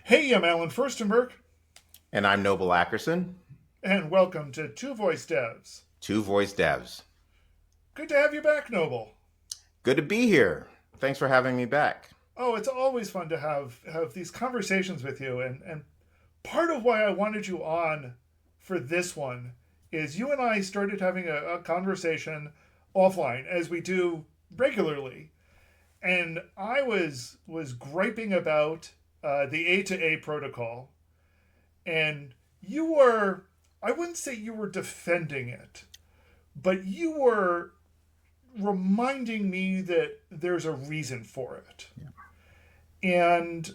Hey, I'm Alan Firstenberg, And I'm Noble Ackerson, and welcome to Two Voice Devs. Two Voice Devs. Good to have you back, Noble. Good to be here. Thanks for having me back. Oh, it's always fun to have these conversations with you, and part of why I wanted you on for this one is you and I started having a conversation offline as we do regularly, and I was griping about the A2A protocol, and you were I wouldn't say you were defending it, but you were reminding me that there's a reason for it. And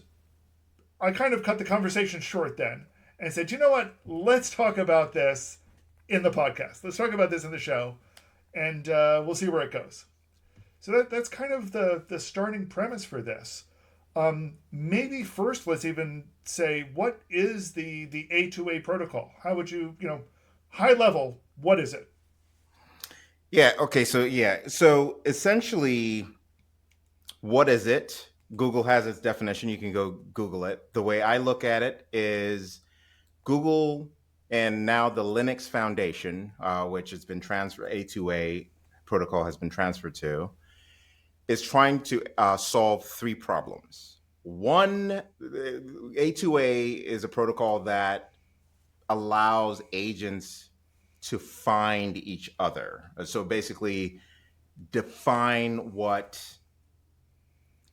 I kind of cut the conversation short then and said, you know what? Let's talk about this in the podcast. Let's talk about this in the show, and we'll see where it goes. So that's kind of the starting premise for this. Maybe first, let's even say, what is the A2A protocol? How would you, high level, what is it? So essentially, what is it? Google has its definition. You can go Google it. The way I look at it is Google and now the Linux Foundation, which has been transferred, A2A protocol has been transferred to, is trying to solve three problems. One, A2A is a protocol that allows agents to find each other. So basically, define what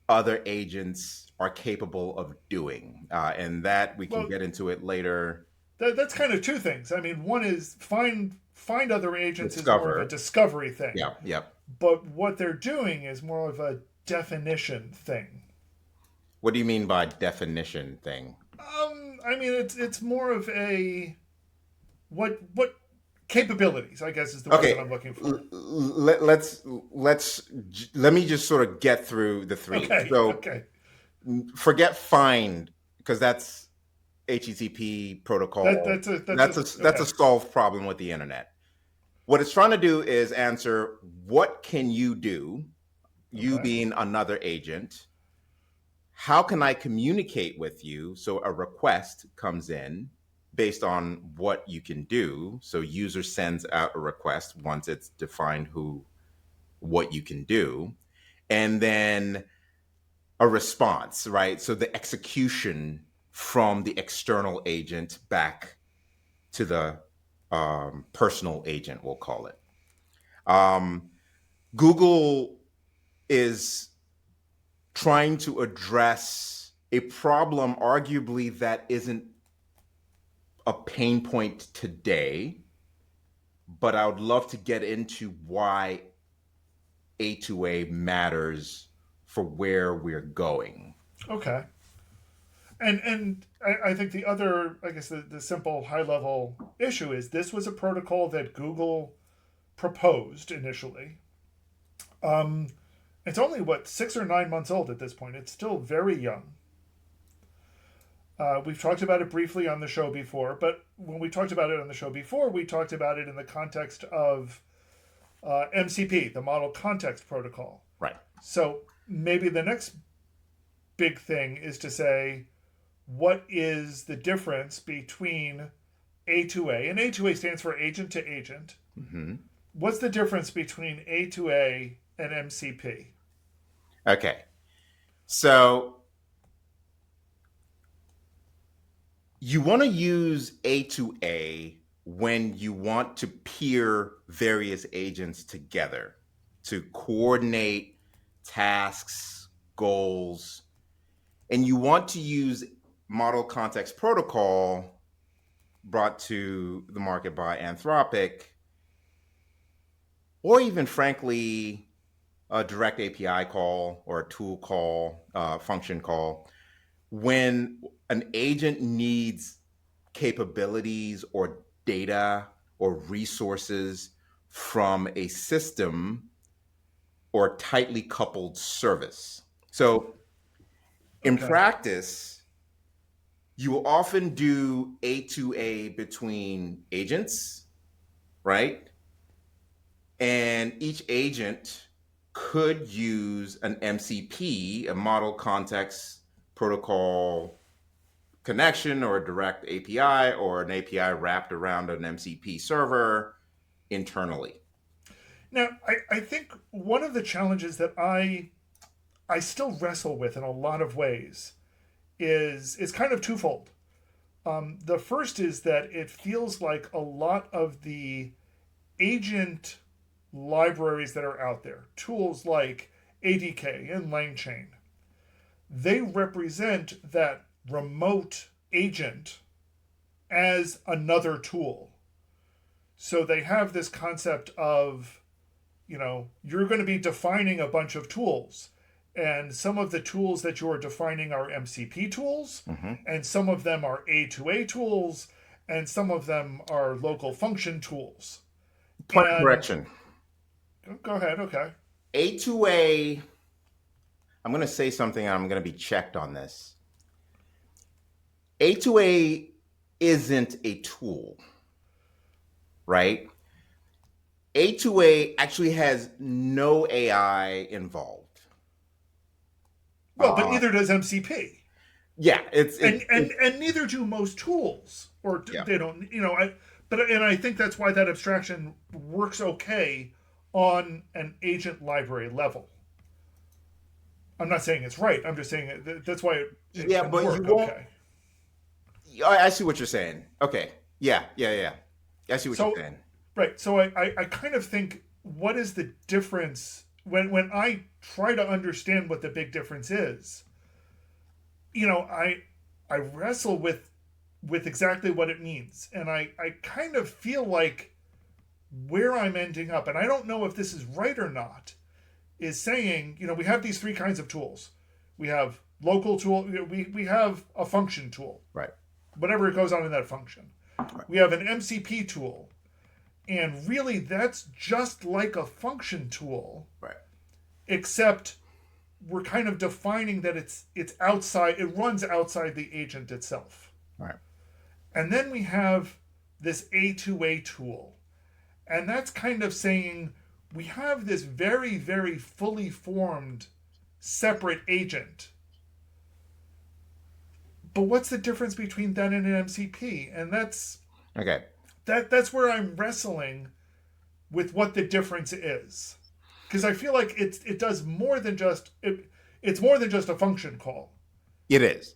other agents are capable of doing. And that we can Well, get into it later. that's kind of two things. I mean, one is find other agents is more of a Discover. discovery thing, Yeah, yeah. but what they're doing is more of a definition thing. What do you mean by definition thing? I mean, it's more of a what capabilities, I guess, is the word that Okay, I'm looking for. let me just sort of get through the three. Okay, So okay, forget find because that's HTTP protocol. that's a That's a okay, solved problem with the internet. What it's trying to do is answer what can you do, you okay, being another agent. How can I communicate with you? So a request comes in based on what you can do. So user sends out a request once it's defined who what you can do. And then a response, right? So the execution from the external agent back to the personal agent, we'll call it. Um, Google is trying to address a problem, arguably, that isn't a pain point today, but I would love to get into why A2A matters for where we're going. okay. And I think the other, I guess, the simple high level issue is this was a protocol that Google proposed initially. Um, it's only what 6 or 9 months old at this point. It's still very young. We've talked about it briefly on the show before, but when we talked about it on the show before, we talked about it in the context of MCP, the Model Context Protocol. Right. So maybe the next big thing is to say, what is the difference between A2A, and A2A stands for agent to agent. Mm-hmm. What's the difference between A2A and MCP? Okay. So you want to use A2A when you want to peer various agents together to coordinate tasks, goals, and you want to use Model Context Protocol brought to the market by Anthropic, or even frankly, a direct API call or a tool call, function call, when an agent needs capabilities or data or resources from a system or tightly coupled service. So in Okay. practice, you will often do A2A between agents, right? And each agent could use an MCP, a model context protocol connection or a direct API or an API wrapped around an MCP server internally. Now, I think one of the challenges that I still wrestle with in a lot of ways is kind of twofold. The first is that it feels like a lot of the agent libraries that are out there, tools like ADK and LangChain, they represent that remote agent as another tool. So they have this concept of, you're going to be defining a bunch of tools. And some of the tools that you're defining are MCP tools, and some of them are A2A tools, and some of them are local function tools. Point of correction. Go ahead, okay. A2A, I'm going to say something and I'm going to be checked on this. A2A isn't a tool, right? A2A actually has no AI involved. Well, but neither does MCP. Yeah, and neither do most tools, or Yeah. they don't. And I think that's why that abstraction works okay on an agent library level. I'm not saying it's right. I'm just saying that's why it Yeah, can but work you won't. okay. I see what you're saying. Okay. Yeah. I see what you're saying. Right. So I kind of think, what is the difference when I try to understand what the big difference is? I wrestle with exactly what it means, and I kind of feel like where I'm ending up, and I don't know if this is right or not, is saying, we have these three kinds of tools. We have local tool, we have a function tool. Right. Whatever goes on in that function. Right. We have an MCP tool. And really, that's just like a function tool. Right. Except we're kind of defining that it's outside, it runs outside the agent itself. Right. And then we have this A2A tool. And that's kind of saying we have this very, very fully formed separate agent. But what's the difference between that and an MCP? And that's okay. That's where I'm wrestling with what the difference is, because I feel like it does more than just it's more than just a function call. It is.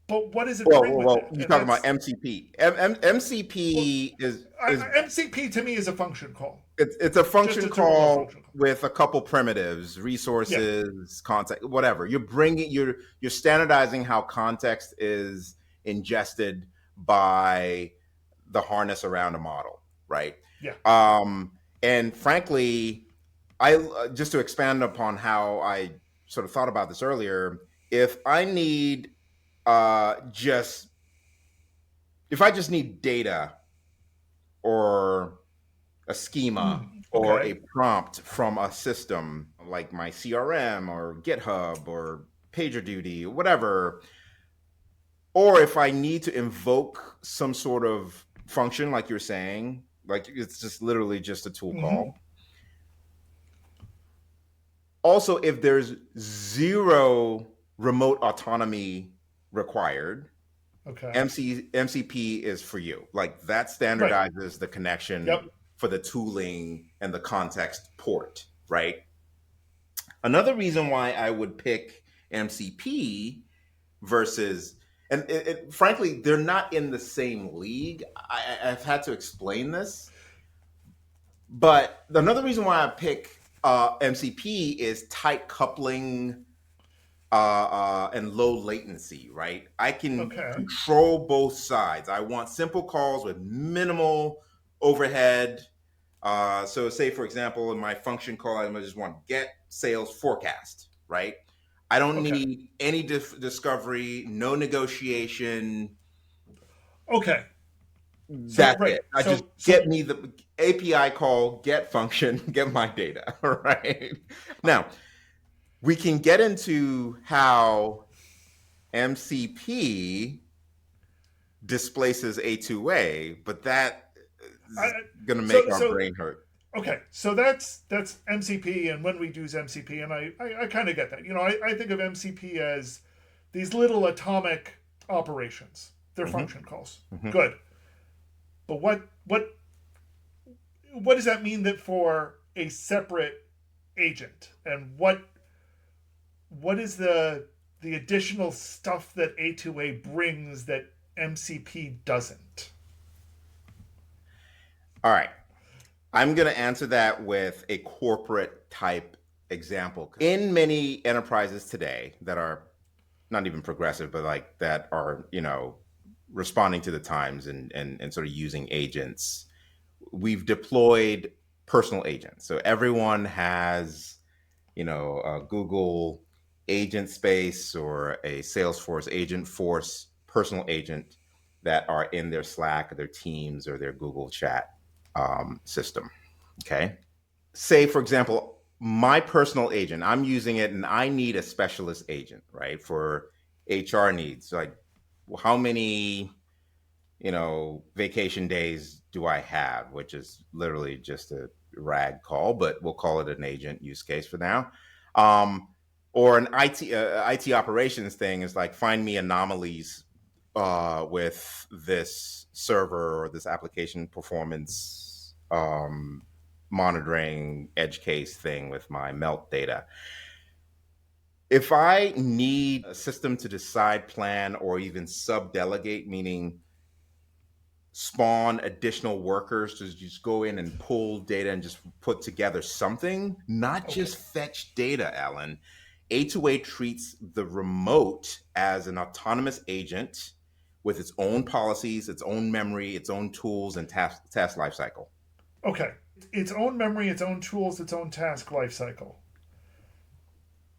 But what is it? Well, you're talking about MCP. MCP is MCP to me is a function call. It's a function call with a couple primitives, resources, context, whatever. You're standardizing how context is ingested by the harness around a model, right? Yeah. And frankly, I just to expand upon how I sort of thought about this earlier, if I just need data or a schema or a prompt from a system like my CRM or GitHub or PagerDuty or whatever, or if I need to invoke some sort of function, like you're saying, like it's just literally just a tool call. Also, if there's zero remote autonomy required, MCP is for you. Like that standardizes the connection for the tooling and the context port, right? Another reason why I would pick MCP versus, and frankly, they're not in the same league. I've had to explain this, but another reason why I pick MCP is tight coupling and low latency, right? I can control both sides. I want simple calls with minimal overhead. So say, for example, in my function call, I just want get sales forecast, right? I don't need any discovery, no negotiation. Okay. That's it. Get me the API call, get function, get my data, right? Now, we can get into how MCP displaces A2A, but that is going to make our brain hurt. Okay, so that's MCP, and when we use MCP, and I kind of get that. I think of MCP as these little atomic operations, their Mhm. function calls. Mhm. Good. But what does that mean that for a separate agent? And what is the additional stuff that A2A brings that MCP doesn't? All right. I'm going to answer that with a corporate type example. In many enterprises today that are not even progressive, but like that are, responding to the times and sort of using agents, we've deployed personal agents. So everyone has, a Google agent space or a Salesforce agent force personal agent that are in their Slack or their Teams or their Google Chat system. Okay. Say, for example, my personal agent, I'm using it and I need a specialist agent, right? For HR needs. Like, how many, vacation days do I have? Which is literally just a rag call, but we'll call it an agent use case for now. Or an IT operations thing is like, find me anomalies with this server or this application performance monitoring edge case thing with my melt data. If I need a system to decide, plan, or even sub-delegate, meaning spawn additional workers to just go in and pull data and just put together something, not Okay. just fetch data, Alan. A2A treats the remote as an autonomous agent with its own policies, its own memory, its own tools, and task lifecycle. Okay. Its own memory, its own tools, its own task lifecycle.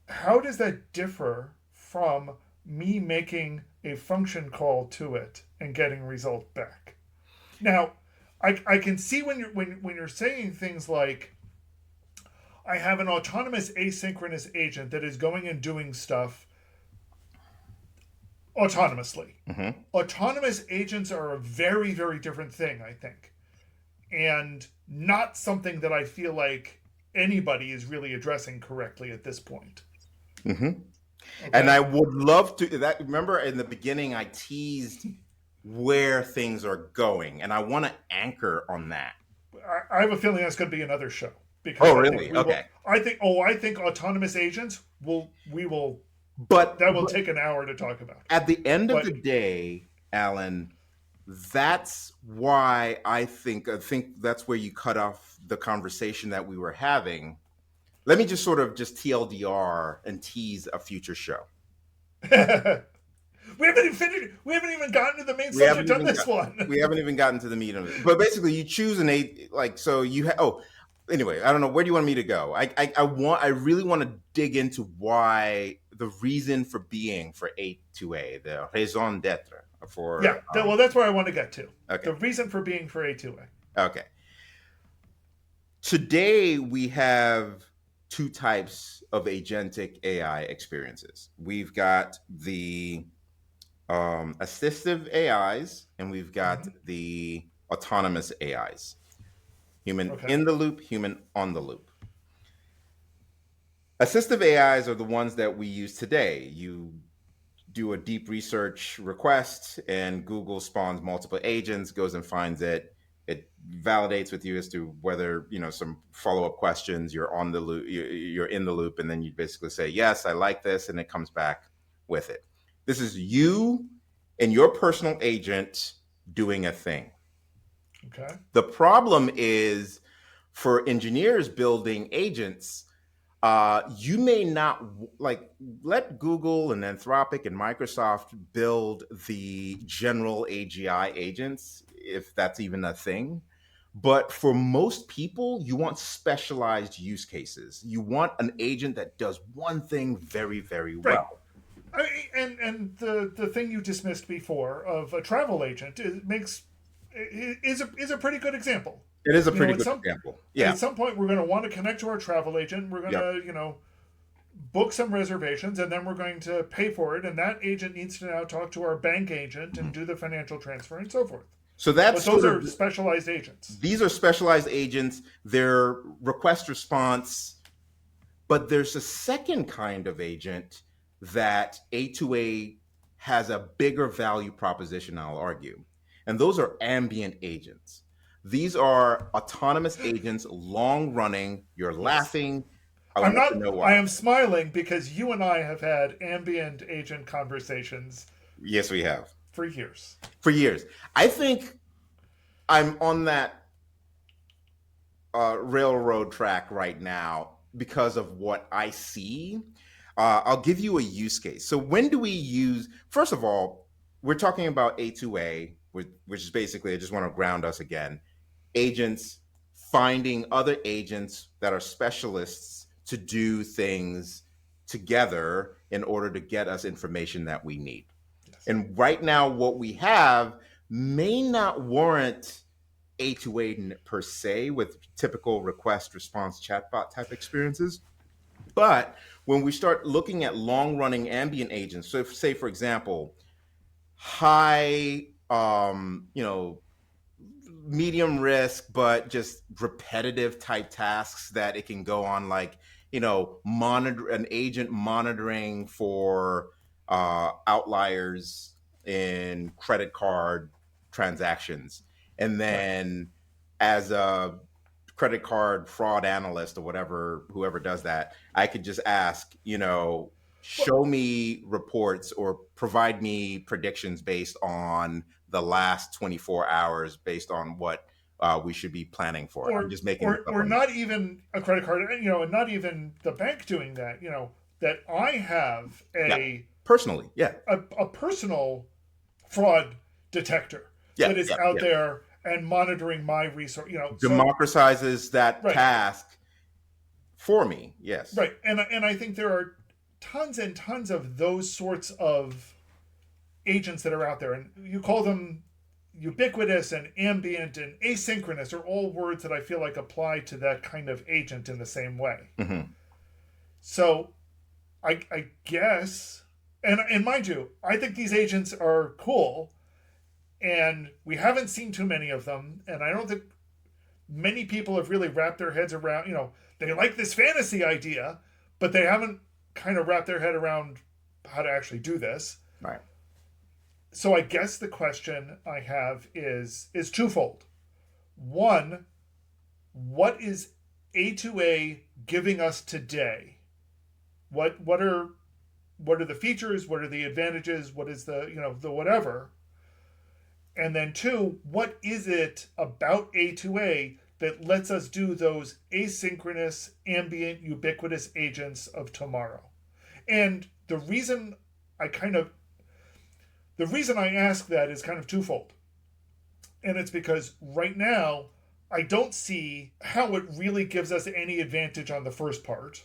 How does that differ from me making a function call to it and getting result back? Now, I can see when you're saying things like I have an autonomous asynchronous agent that is going and doing stuff autonomously. Mm-hmm. Autonomous agents are a very, very different thing, I think, and not something that I feel like anybody is really addressing correctly at this point. Mm-hmm. Okay? And I would love to that. Remember in the beginning, I teased where things are going, and I want to anchor on that. I have a feeling that's going to be another show because Oh, I think really? we will. Okay. I think autonomous agents will But that will take an hour to talk about. At the end of But the day, Alan, that's why I think that's where you cut off the conversation that we were having. Let me just sort of just TLDR and tease a future show. we haven't even finished. We haven't even gotten to the main subject on this one. We haven't even gotten to the meat of it. But basically, you choose an eight, like so. Anyway, I don't know, where do you want me to go? I really want to dig into why the reason for being for A2A, the raison d'être for well, that's where I want to get to. Okay. The reason for being for A2A. Okay. Today we have two types of agentic AI experiences. We've got the assistive AIs and we've got the autonomous AIs. Human in the loop, human on the loop. Assistive AIs are the ones that we use today. You do a deep research request and Google spawns multiple agents, goes and finds it. It validates with you as to whether, some follow-up questions, you're on the loop, you're in the loop, and then you basically say, yes, I like this, and it comes back with it. This is you and your personal agent doing a thing. Okay. The problem is for engineers building agents, you may not let Google and Anthropic and Microsoft build the general AGI agents, if that's even a thing. But for most people, you want specialized use cases. You want an agent that does one thing very, very well. And the thing you dismissed before of a travel agent is a pretty good example. It is a pretty good example. Yeah. At some point, we're going to want to connect to our travel agent. We're going to, book some reservations, and then we're going to pay for it. And that agent needs to now talk to our bank agent and do the financial transfer and so forth. So those are specialized agents. These are specialized agents. They're request response. But there's a second kind of agent that A2A has a bigger value proposition, I'll argue. And those are ambient agents. These are autonomous agents, long running. You're Yes. laughing. I I'm want not, to know I why. am smiling because you and I have had ambient agent conversations Yes, we have for years. for years. I think I'm on that railroad track right now because of what I see. I'll give you a use case. So when do we use? First of all, we're talking about A2A, which is basically, I just want to ground us again. Agents finding other agents that are specialists to do things together in order to get us information that we need. Yes. And right now, what we have may not warrant A2A per se with typical request response chatbot type experiences. But when we start looking at long running ambient agents, so if, say, for example, high, medium risk, but just repetitive type tasks that it can go on, like, monitor an agent monitoring for outliers in credit card transactions. And Right. then as a credit card fraud analyst or whatever, whoever does that, I could just ask, Well, show me reports or provide me predictions based on the last 24 hours based on what we should be planning for. I'm or just making this or up or on. not even a credit card, and not even the bank doing that. That I have Yeah, personally. Yeah, a personal fraud detector yeah, that is yeah, out yeah. there and monitoring my resource. So Democratizes that right, task for me. Yes. right, and I think there are tons and tons of those sorts of agents that are out there, and you call them ubiquitous and ambient and asynchronous are all words that I feel like apply to that kind of agent in the same way. Hmm. So I guess, and mind you, I think these agents are cool, and we haven't seen too many of them, and I don't think many people have really wrapped their heads around. They like this fantasy idea, but they haven't kind of wrapped their head around how to actually do this. Right. So I guess the question I have is twofold. One, what is A2A giving us today? What are the features? What are the advantages? What is the whatever? And then two, what is it about A2A that lets us do those asynchronous, ambient, ubiquitous agents of tomorrow? And I kind of the reason I ask that is kind of twofold. And it's because right now I don't see how it really gives us any advantage on the first part.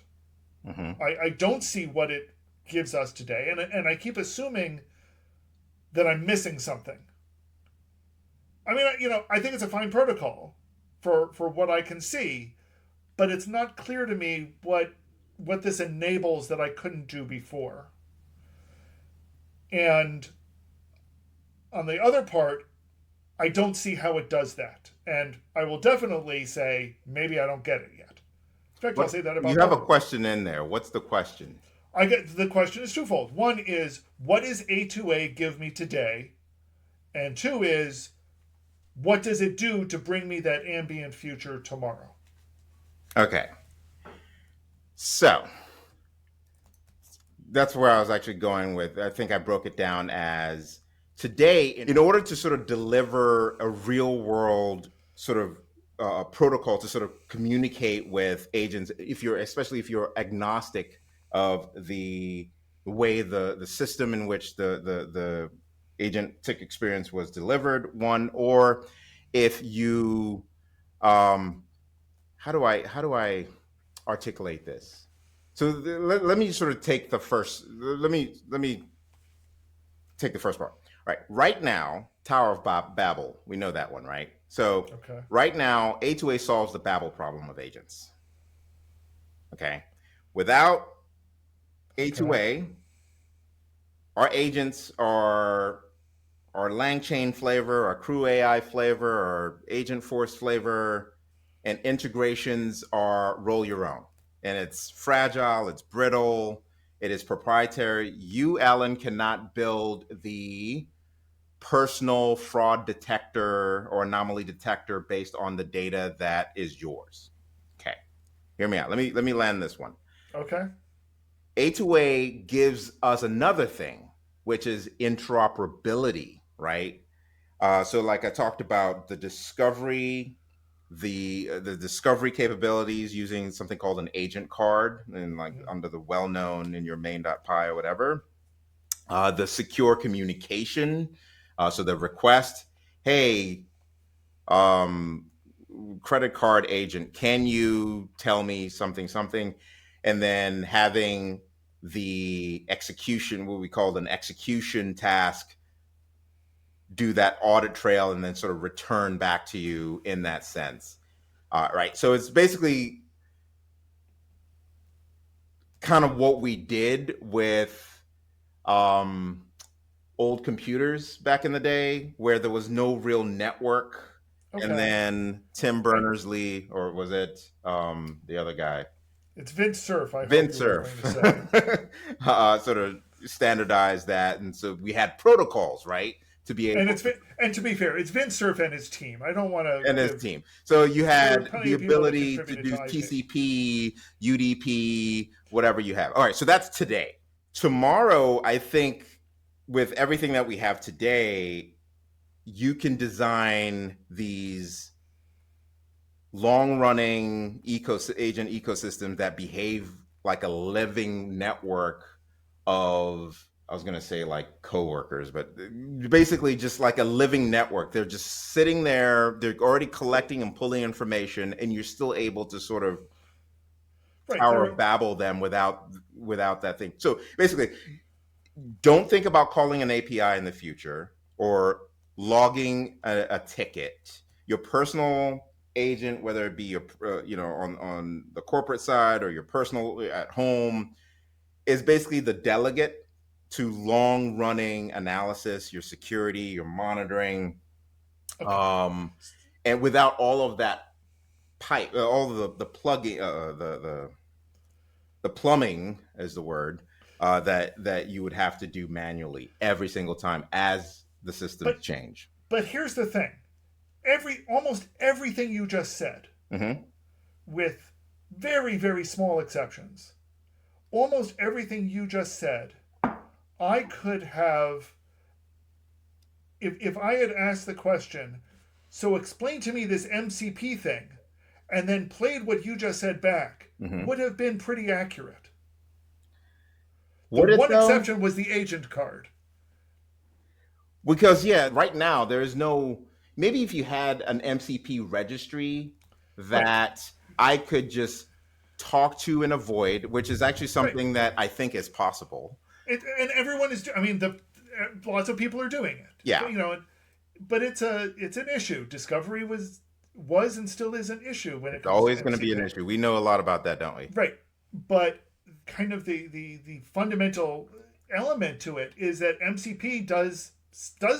Hmm. I don't see what it gives us today. And I keep assuming that I'm missing something. I mean, I think it's a fine protocol for what I can see, but it's not clear to me what this enables that I couldn't do before. And on the other part, I don't see how it does that. And I will definitely say maybe I don't get it yet. In fact, I'll What say that you about have both a of them. question in there? What's the question? I get the question is twofold. One is what does A2A give me today? And two is what does it do to bring me that ambient future tomorrow? Okay, so that's where I was actually going with. I think I broke it down as today, in order to sort of deliver a real world sort of protocol to sort of communicate with agents, especially if you're agnostic of the way the system in which the agentic experience was delivered, one, or if you um, how do I articulate this? So let me sort of take the first. Let me take the first part. Right now, Tower of Babel. We know that one, right? So Okay. right now, A2A solves the Babel problem of agents. Okay. Without Okay. A2A, our agents are our LangChain flavor, our Crew AI flavor, our Agent Force flavor, and integrations are roll your own. And it's fragile, it's brittle, It is proprietary. You, Alan, cannot build the personal fraud detector or anomaly detector based on the data that is yours. Okay, hear me out. Let me land this one. Okay. A2A gives us another thing, which is interoperability, right? So, like I talked about, the discovery, the discovery capabilities using something called an agent card, and like under the well-known in your main.py or whatever. The secure communication, so the request, hey, credit card agent, can you tell me something, and then having the execution, what we call an execution task, do that audit trail and then sort of return back to you in that sense. Right. So it's basically kind of what we did with old computers back in the day, where there was no real network. Okay. And then Tim Berners-Lee, or was it the other guy? It's Vint Cerf, I Vint hope you were going Cerf. to say. Sort of standardized that. And so we had protocols, right? To be able And to be fair, it's Vint Cerf and his team. I don't want to and his team. So you had plenty the of people that ability to contributed do to IT. TCP, UDP, whatever you have. All right, so that's today. Tomorrow, I think with everything that we have today, you can design these long-running agent ecosystems that behave like a living network of, I was going to say like coworkers, but basically just like a living network. They're just sitting there. They're already collecting and pulling information, and you're still able to sort of Tower of Babel them without that thing. So basically, don't think about calling an API in the future or logging a ticket. Your personal agent, whether it be your on the corporate side or your personal at home, is basically the delegate to long running analysis, your security, your monitoring, and without all of that pipe, all of the plugging, the plumbing is the word that you would have to do manually every single time as the systems change. But here's the thing: almost everything you just said, with very, very small exceptions, almost everything you just said, I could have, if I had asked the question, so explain to me this MCP thing, and then played what you just said back, would have been pretty accurate. The one exception was the agent card. Because, yeah, right now there is no, maybe if you had an MCP registry that I could just talk to and avoid, which is actually something that I think is possible. And everyone is, I mean, lots of people are doing it. Yeah. You know, but it's an issue. Discovery was and still is an issue when it comes always to going to be an issue. We know a lot about that, don't we? Right. But kind of the fundamental element to it is that MCP does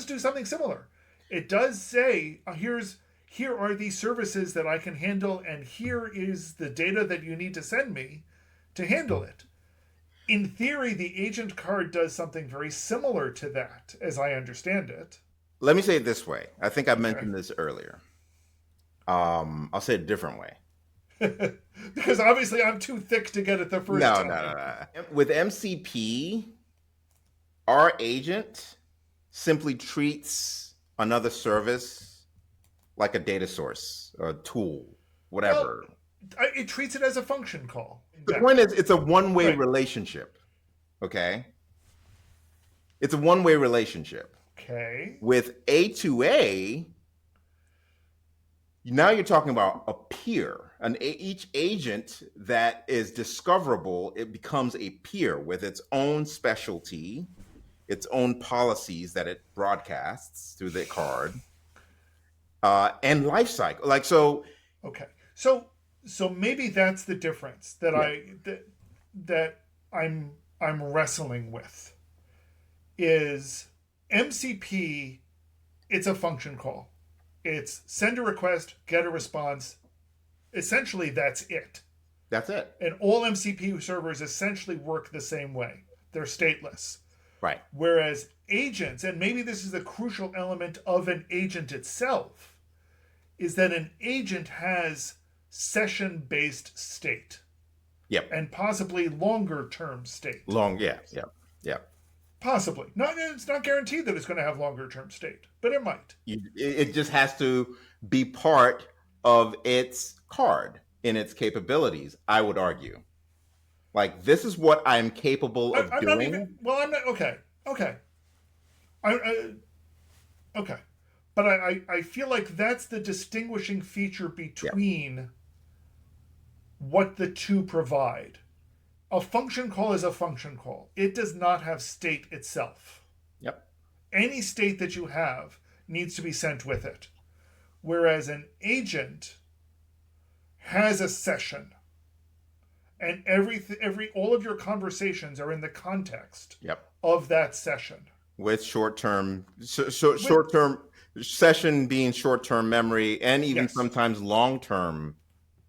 do something similar. It does say, here are these services that I can handle, and here is the data that you need to send me to handle it. In theory, the agent card does something very similar to that, as I understand it. Let me say it this way. I think I mentioned this earlier. I'll say it a different way. Because obviously I'm too thick to get it the first time. No. With MCP, our agent simply treats another service like a data source, a tool, whatever. Well, it treats it as a function call. The point is, it's a one-way relationship. Okay? It's a one-way relationship. Okay. With A2A, now you're talking about a peer. Each agent that is discoverable, it becomes a peer with its own specialty, its own policies that it broadcasts through the card, and life cycle. Like so. Okay. So maybe that's the difference that I'm wrestling with. Is MCP? It's a function call. It's send a request, get a response. Essentially, that's it. That's it. And all MCP servers essentially work the same way. They're stateless. Right. Whereas agents, and maybe this is a crucial element of an agent itself, is that an agent has session-based state. Yep. And possibly longer-term state. Yeah. Possibly. It's not guaranteed that it's going to have longer-term state, but it might. It just has to be part of its card in its capabilities, I would argue. Like, this is what I'm capable of I'm doing. not even. Well, I'm not. Okay. Okay. Okay. But I feel like that's the distinguishing feature between what the two provide. A function call is a function call. It does not have state itself. Yep. Any state that you have needs to be sent with it. Whereas an agent has a session. And all of your conversations are in the context of that session. With short-term session being short-term memory, and even sometimes long-term.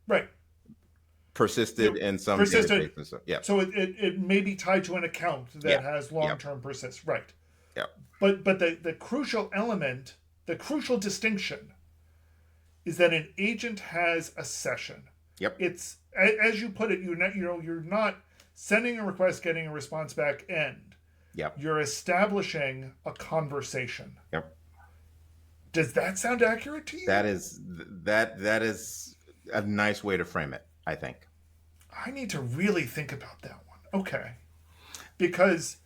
Right. Persisted in some databases. Yeah. So it may be tied to an account that has long-term persist. Right. Yeah. But the crucial element, the crucial distinction, is that an agent has a session. Yep. It's, as you put it, you're not sending a request, getting a response back, end. Yep. You're establishing a conversation. Yep. Does that sound accurate to you? That is a nice way to frame it, I think. I need to really think about that one. Okay. Because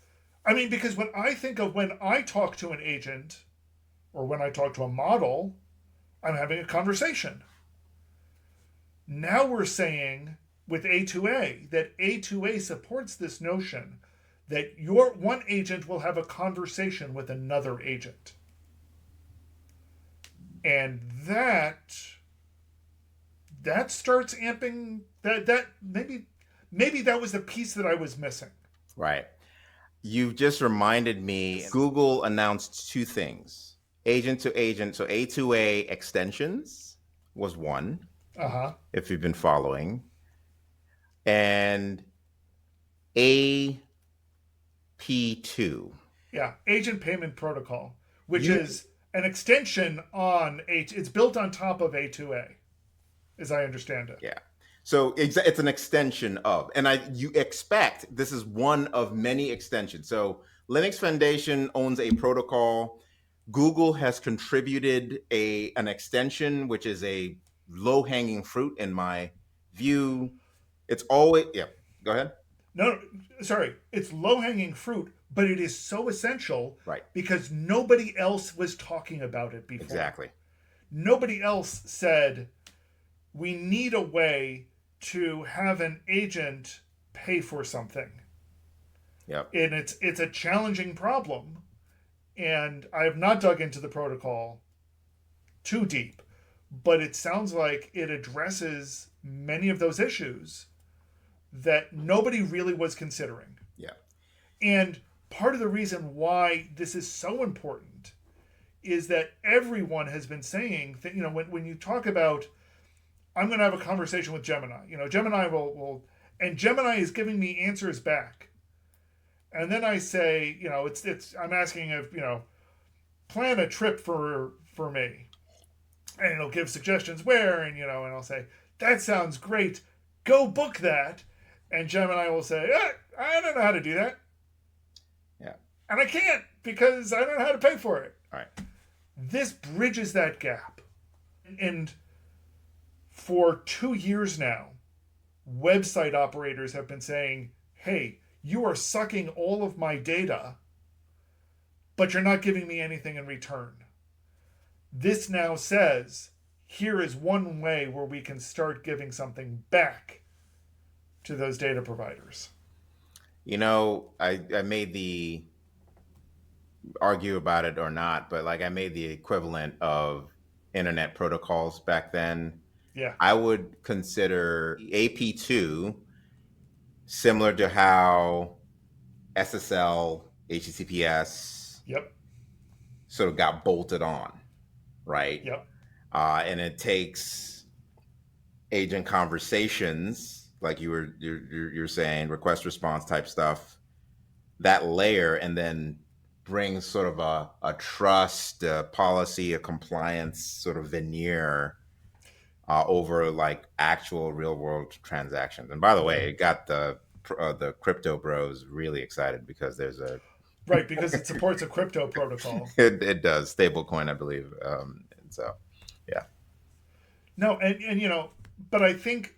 when I talk to an agent, or when I talk to a model, I'm having a conversation. Now we're saying with A2A that A2A supports this notion that your one agent will have a conversation with another agent. And that starts amping that maybe that was the piece that I was missing. Right. You've just reminded me, Google announced two things. Agent to agent. So A2A extensions was one. If you've been following. And AP2. Yeah, Agent Payment Protocol, which is an extension on it's built on top of A2A, as I understand it. Yeah. So it's an extension of, and you expect this is one of many extensions. So Linux Foundation owns a protocol. Google has contributed an extension, which is a low-hanging fruit in my view. It's always, go ahead. No, sorry. It's low-hanging fruit, but it is so essential, right? Because nobody else was talking about it before. Exactly. Nobody else said, we need a way to have an agent pay for something. Yep. And it's a challenging problem. And I have not dug into the protocol too deep, but it sounds like it addresses many of those issues that nobody really was considering. Yeah. And part of the reason why this is so important is that everyone has been saying that, when you talk about, I'm going to have a conversation with Gemini, Gemini will, and Gemini is giving me answers back. And then I say, I'm asking if, plan a trip for me. And it'll give suggestions where, and I'll say, that sounds great. Go book that. And Gemini will say, I don't know how to do that. Yeah. And I can't because I don't know how to pay for it. All right. This bridges that gap. And for 2 years now, website operators have been saying, hey, you are sucking all of my data, but you're not giving me anything in return. This now says, here is one way where we can start giving something back to those data providers. I made the argue about it or not, but I made the equivalent of internet protocols back then. Yeah. I would consider AP2 similar to how SSL, HTTPS sort of got bolted on, right? Yep. And it takes agent conversations like you're saying, request response type stuff, that layer, and then brings sort of a trust, a policy, a compliance sort of veneer over like actual real world transactions. And by the way, it got the crypto bros really excited because there's a Right, because it supports a crypto protocol. it does stablecoin, I believe. And so, yeah, No, and but I think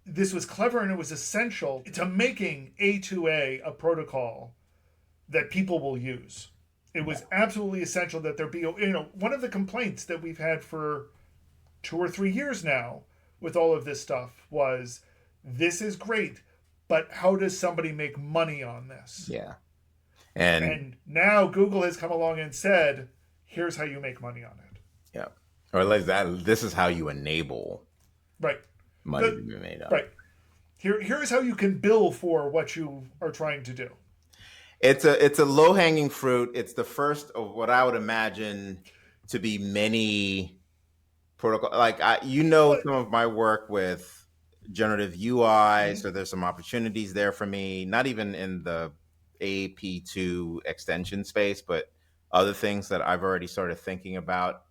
this was clever and it was essential to making A2A a protocol that people will use. It was absolutely essential that there be, one of the complaints that we've had for 2 or 3 years now with all of this stuff was this is great, but how does somebody make money on this? yeah, and And now Google has come along and said, here's how you make money on it. yeah, or at least that this is how you enable Right. money to be made on. Right. Here's how you can bill for what you are trying to do. It's a low hanging fruit. It's the first of what I would imagine to be many protocol. Like some of my work with generative UI, so there's some opportunities there for me. Not even in the AP2 extension space, but other things that I've already started thinking about.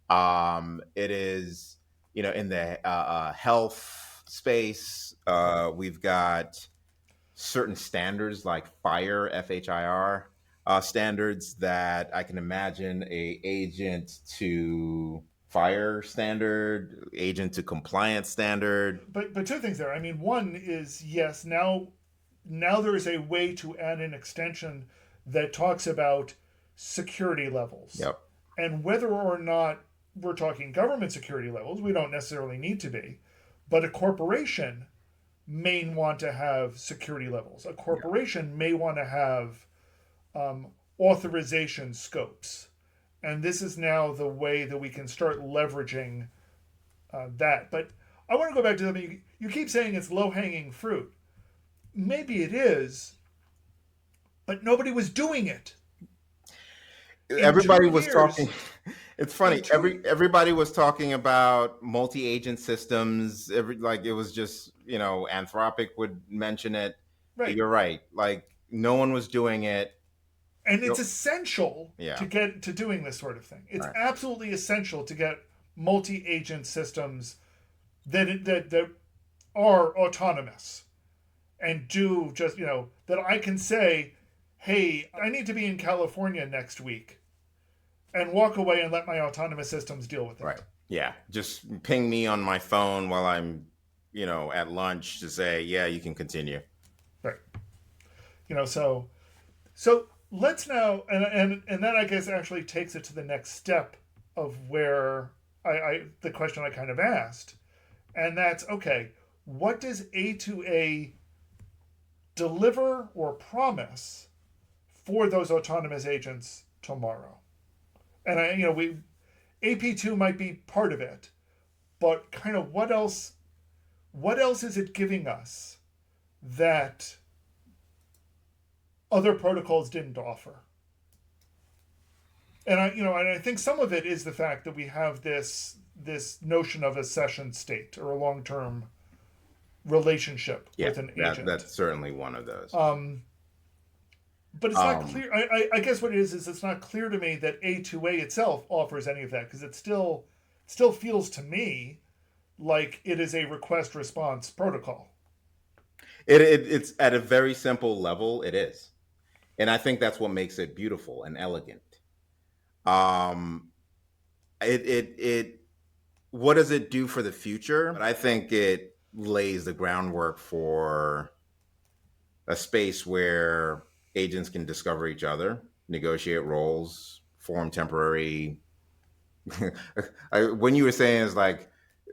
It is in the health space. We've got certain standards like FHIR standards that I can imagine a agent to fire standard, agent to compliance standard. But two things there. I mean, one is yes, now there is a way to add an extension that talks about security levels. Yep. And whether or not we're talking government security levels, we don't necessarily need to be, but a corporation may want to have security levels. A corporation may want to have authorization scopes. And this is now the way that we can start leveraging that. But I want to go back to something. You keep saying it's low hanging fruit. Maybe it is, but nobody was doing it. Everybody was talking. It's funny. Everybody was talking about multi-agent systems. It was just Anthropic would mention it. Right. You're right. Like no one was doing it, and it's essential Yeah. to get to doing this sort of thing. It's Right. absolutely essential to get multi-agent systems that are autonomous and do just that I can say, hey, I need to be in California next week, and walk away and let my autonomous systems deal with it. Right. Yeah. Just ping me on my phone while I'm, at lunch to say, yeah, you can continue. Right. So let's now and that I guess actually takes it to the next step of where the question I kind of asked. And that's okay, what does A2A deliver or promise for those autonomous agents tomorrow? And AP2 might be part of it, but kind of what else is it giving us that other protocols didn't offer? And I think some of it is the fact that we have this notion of a session state or a long-term relationship with an agent. That's certainly one of those. But it's not clear. I guess what it is it's not clear to me that A2A itself offers any of that, because it still feels to me like it is a request response protocol. It's at a very simple level. It is, and I think that's what makes it beautiful and elegant. What does it do for the future? I think it lays the groundwork for a space where agents can discover each other, negotiate roles, form temporary. When you were saying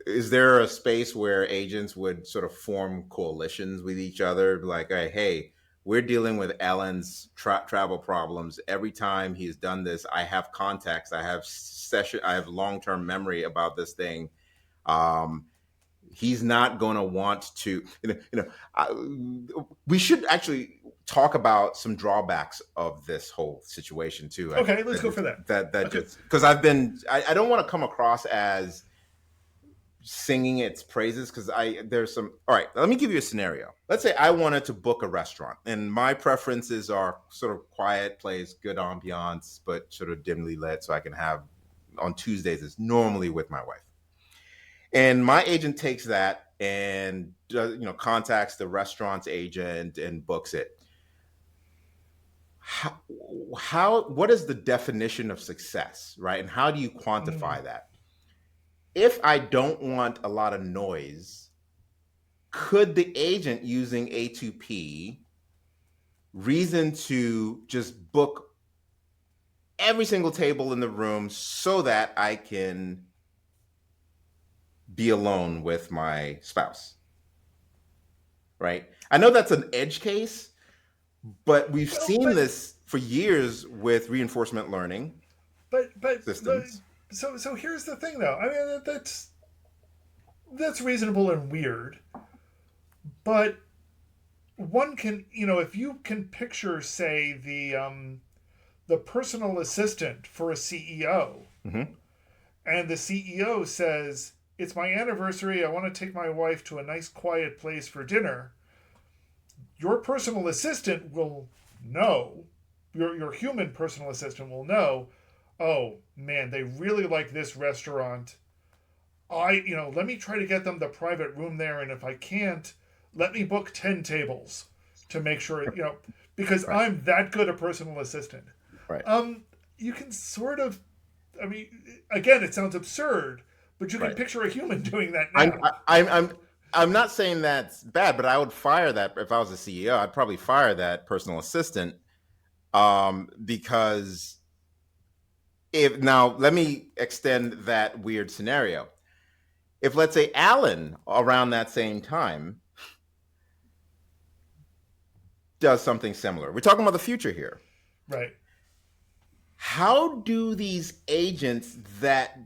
is there a space where agents would sort of form coalitions with each other? Like, hey, we're dealing with Alan's travel problems. Every time he's done this, I have context. I have long-term memory about this thing. He's not going to want to, we should actually talk about some drawbacks of this whole situation too. Okay, let's go for that. Just because I don't want to come across as singing its praises because there's some. All right, let me give you a scenario. Let's say I wanted to book a restaurant, and my preferences are sort of quiet place, good ambiance, but sort of dimly lit, so I can have on Tuesdays. It's normally with my wife, and my agent takes that and contacts the restaurant's agent and books it. What is the definition of success, right? And how do you quantify that? If I don't want a lot of noise, could the agent using A2P reason to just book every single table in the room so that I can be alone with my spouse? Right? I know that's an edge case, but we've seen this for years with reinforcement learning systems. So here's the thing, though. I mean, that's reasonable and weird, but one can, if you can picture, say, the personal assistant for a CEO, and the CEO says, "It's my anniversary. I want to take my wife to a nice quiet place for dinner." Your personal assistant will know, your human personal assistant will know, oh man, they really like this restaurant. Let me try to get them the private room there, and if I can't, let me book 10 tables to make sure, because right. I'm that good a personal assistant. Right. You can sort of, I mean, again, it sounds absurd, but you can picture a human doing that now. I'm not saying that's bad, but I would fire that if I was a CEO. I'd probably fire that personal assistant because now let me extend that weird scenario. If, let's say, Alan around that same time does something similar, we're talking about the future here. Right. How do these agents that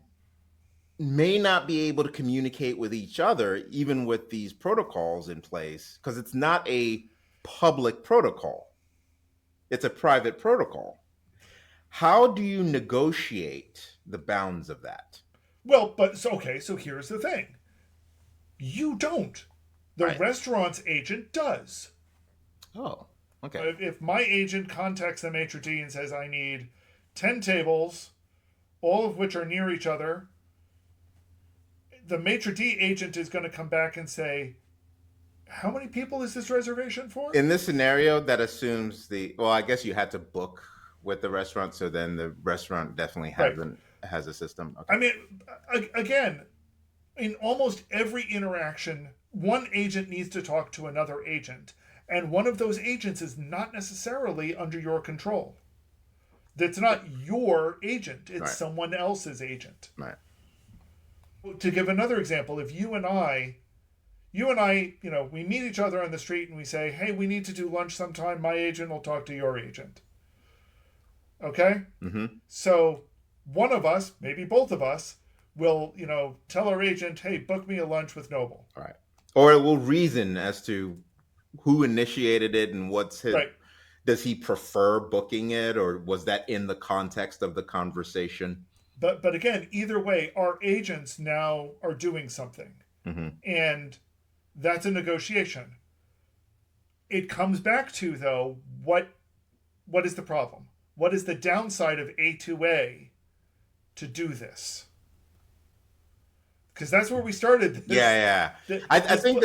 may not be able to communicate with each other, even with these protocols in place, because it's not a public protocol, it's a private protocol. How do you negotiate the bounds of that? Well, so here's the thing. You don't. The restaurant's agent does. Oh, okay. If my agent contacts the maitre d' and says, I need 10 tables, all of which are near each other, the maitre d' agent is going to come back and say, how many people is this reservation for? In this scenario, that assumes I guess you had to book with the restaurant, so then the restaurant definitely has a system. Okay. I mean, again, in almost every interaction, one agent needs to talk to another agent, and one of those agents is not necessarily under your control. That's not your agent, it's someone else's agent. Right. To give another example, if you and I, we meet each other on the street and we say, hey, we need to do lunch sometime, my agent will talk to your agent. Okay? Mm-hmm. So one of us, maybe both of us, will, tell our agent, hey, book me a lunch with Noble. All right. Or it will reason as to who initiated it and what's his... Right. Does he prefer booking it, or was that in the context of the conversation? But again, either way, our agents now are doing something. Mm-hmm. And that's a negotiation. It comes back to, though, what is the problem? What is the downside of A2A to do this? Because that's where we started. I think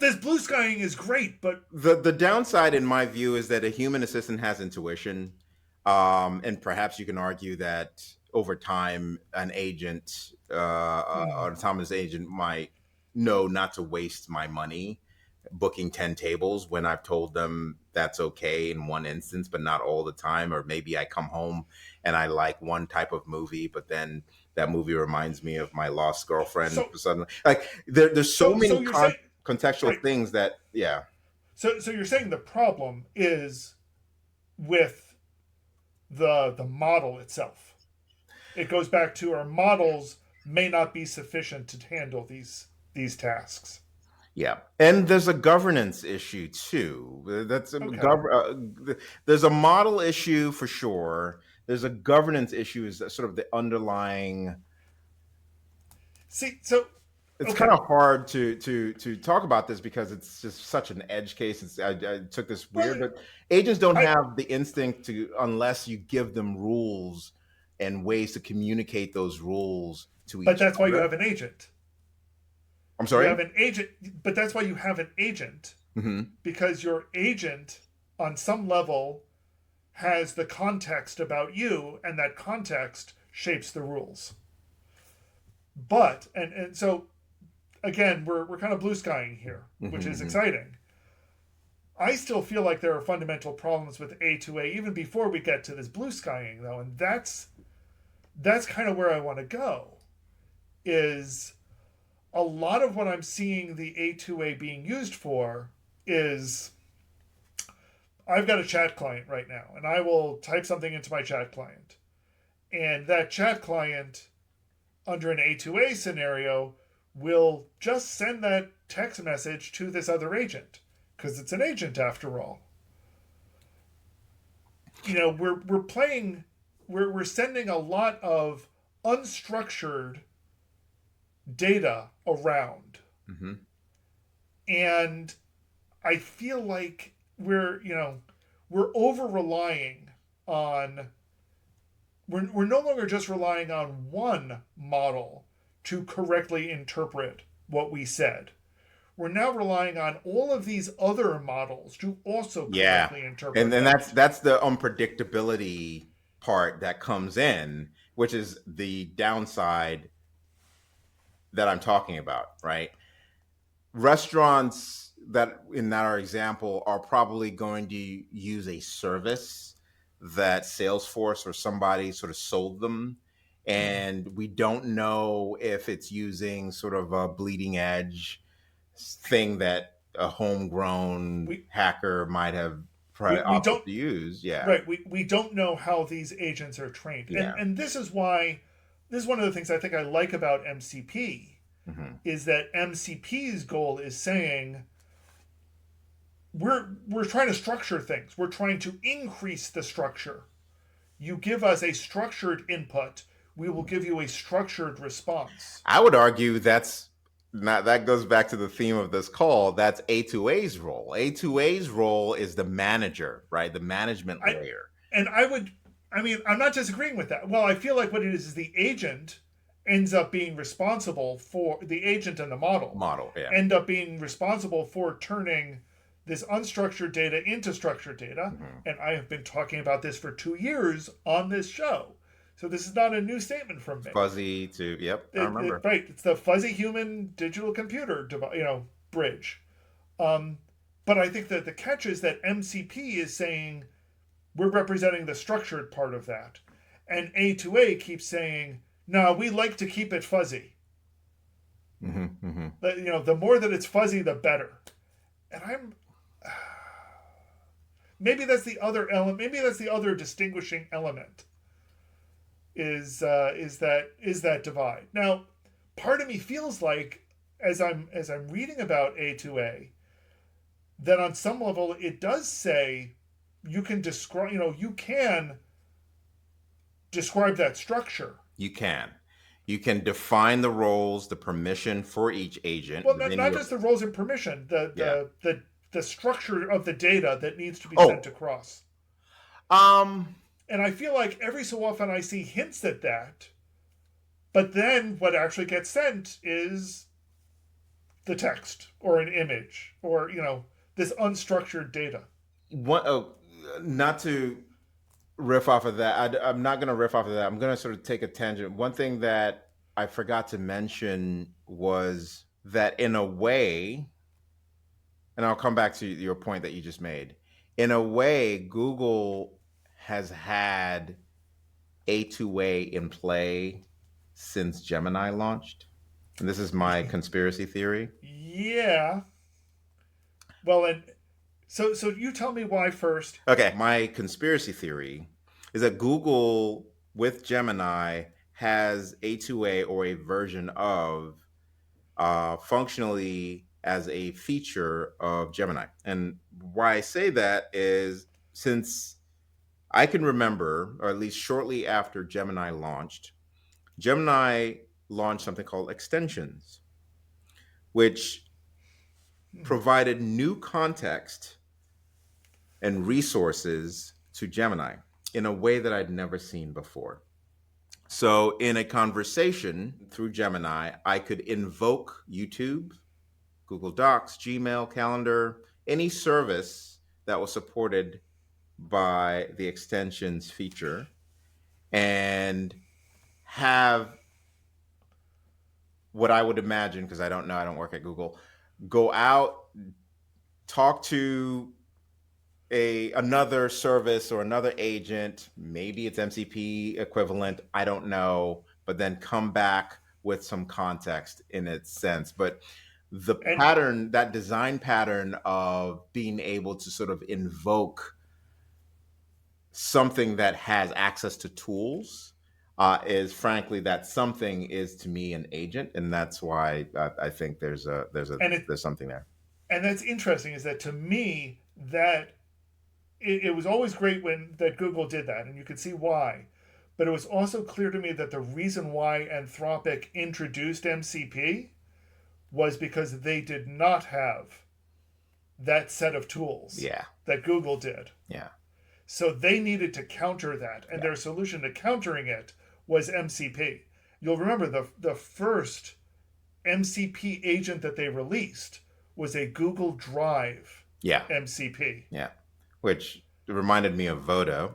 this blue skying is great, but the downside, in my view, is that a human assistant has intuition, and perhaps you can argue that over time, an agent, an autonomous agent, might know not to waste my money booking 10 tables when I've told them that's okay in one instance, but not all the time. Or maybe I come home and I like one type of movie, but then that movie reminds me of my lost girlfriend. Suddenly, there's so many contextual things that, So you're saying the problem is with the model itself. It goes back to our models may not be sufficient to handle these tasks. Yeah, and there's a governance issue too. There's a model issue for sure. There's a governance issue, is sort of the underlying. See, so it's kind Okay, of hard to talk about this because it's just such an edge case. I took this well, weird, but agents don't I have the instinct to unless you give them rules and ways to communicate those rules to but each that's why you other. have an agent. I'm You sorry. have an agent, but that's why you have an agent, Hmm. because your agent on some level has the context about you, and that context shapes the rules. But and so again, we're kind of blue skying here, which is Hmm. exciting. I still feel like there are fundamental problems with A2A even before we get to this blue skying though, and that's kind of where I want to go. Is a lot of what I'm seeing the A2A being used for is I've got a chat client right now, and I will type something into my chat client. And that chat client, under an A2A scenario, will just send that text message to this other agent because it's an agent after all. We're playing, we're sending a lot of unstructured data around, Hmm. and I feel like we're over relying on we're no longer just relying on one model to correctly interpret what we said. We're now relying on all of these other models to also Yeah, correctly and interpret then that's that. that's the unpredictability part that comes in, which is the downside that I'm talking about, right? Restaurants that in our example are probably going to use a service that Salesforce or somebody sort of sold them. Mm. And we don't know if it's using sort of a bleeding edge thing that a homegrown We hacker might have we probably we opted don't to use. Yeah. right. We don't know how these agents are trained, and Yeah. and this is one of the things I think I like about MCP Hmm. is that MCP's goal is saying we're trying to structure things. We're trying to increase the structure. You give us a structured input, we will give you a structured response. I would argue that's not that goes back to the theme of this call. That's A2A's role. A2A's role is the manager, right? The management I layer and I would I mean, I'm not disagreeing with that. Well, I feel like what it is the agent ends up being responsible for the agent and the model model. Yeah. end up being responsible for turning this unstructured data into structured data. Hmm. And I have been talking about this for 2 years on this show. So this is not a new statement from me. Fuzzy to, yep, I remember. Right, it's the fuzzy human digital computer, bridge. Um, but I think that the catch is that MCP is saying we're representing the structured part of that, and A2A keeps saying no, we like to keep it fuzzy. Hmm. Hmm. The more that it's fuzzy, the better. And I'm maybe that's the other element. Maybe that's the other distinguishing element is that divide. Now, part of me feels like as I'm reading about A2A that on some level it does say you can describe you can describe that structure. You can. You can define the roles, the permission for each agent Well, not, within not your, just the roles and permission, the yeah. the the the structure of the data that needs to be sent Oh, across. um, And I feel like every so often I see hints at that, but then what actually gets sent is the text or an image or this unstructured data. not to riff off of that. I'm not going to riff off of that. I'm going to sort of take a tangent. One thing that I forgot to mention was that in a way, and I'll come back to your point that you just made. In a way, Google has had A2A in play since Gemini launched. And this is my conspiracy theory. Yeah. Well, and so you tell me why first. Okay, my conspiracy theory is that Google with Gemini has A2A or a version of functionally as a feature of Gemini. And why I say that is since I can remember, or at least shortly after Gemini launched something called extensions. which provided new context and resources to Gemini in a way that I'd never seen before. So in a conversation through Gemini, I could invoke YouTube, Google Docs, Gmail, Calendar, any service that was supported by the extensions feature, and have what I would imagine, because I don't know, I don't work at Google, go out, talk to another service or another agent, maybe it's MCP equivalent, I don't know, but then come back with some context in its sense. But the pattern, that design pattern of being able to sort of invoke something that has access to tools is, frankly, that something is to me an agent, and that's why I think there's something there. And that's interesting, is that to me that it was always great that Google did that, and you could see why. But it was also clear to me that the reason why Anthropic introduced MCP was because they did not have that set of tools that Google did. Yeah. So they needed to counter that, and their solution to countering it was MCP. You'll remember the first MCP agent that they released was a Google Drive MCP. Yeah. Which reminded me of Voodoo,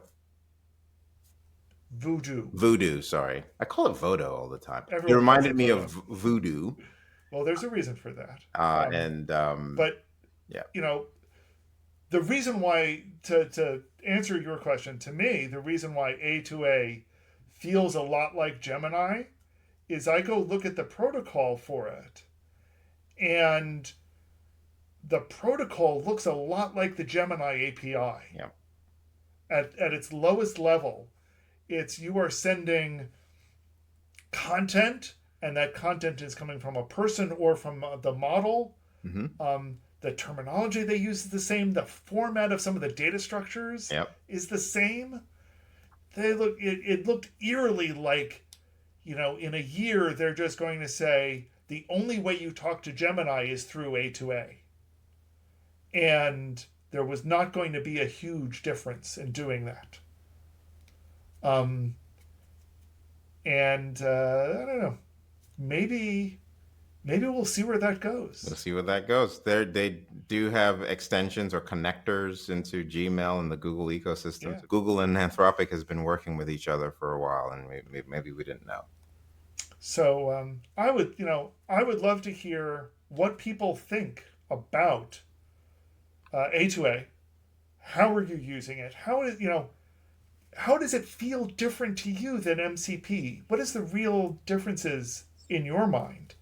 sorry. I call it Voodoo all the time. It reminded me of Voodoo. Well, there's a reason for that. But, the reason why, to answer your question, to me, the reason why A2A feels a lot like Gemini is I go look at the protocol for it, and the protocol looks a lot like the Gemini API. Yeah. At its lowest level, you are sending content, and that content is coming from a person or from the model. Mm-hmm. The terminology they use is the same. The format of some of the data structures is the same. It looked eerily like, in a year they're just going to say the only way you talk to Gemini is through A2A. And there was not going to be a huge difference in doing that. I don't know. Maybe we'll see where that goes. We'll see where that goes. They do have extensions or connectors into Gmail and the Google ecosystem. Yeah. Google and Anthropic has been working with each other for a while, and maybe we didn't know. So I would love to hear what people think about A2A. How are you using it? How does it feel different to you than MCP? What is the real differences in your mind?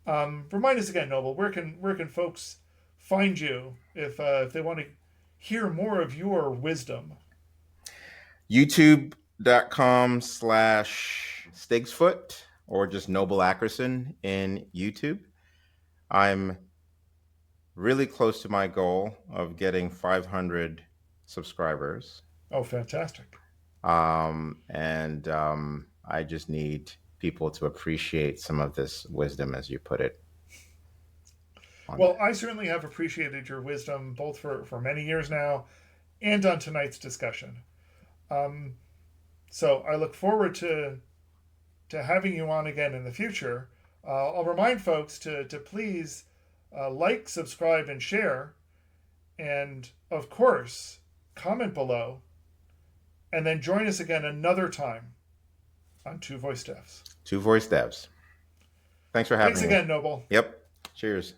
Remind us again, Noble. Where can folks find you if they want to hear more of your wisdom? YouTube.com/Stigsfoot, or just Noble Ackerson in YouTube. I'm really close to my goal of getting 500 subscribers. Oh, fantastic. I just need people to appreciate some of this wisdom, as you put it. Well, I certainly have appreciated your wisdom both for many years now and on tonight's discussion. So I look forward to having you on again in the future. I'll remind folks to please like, subscribe, and share. And, of course, comment below. And then join us again another time on Two Voice Devs. Two Voice Devs. Thanks for having me. Thanks again, Noble. Yep. Cheers.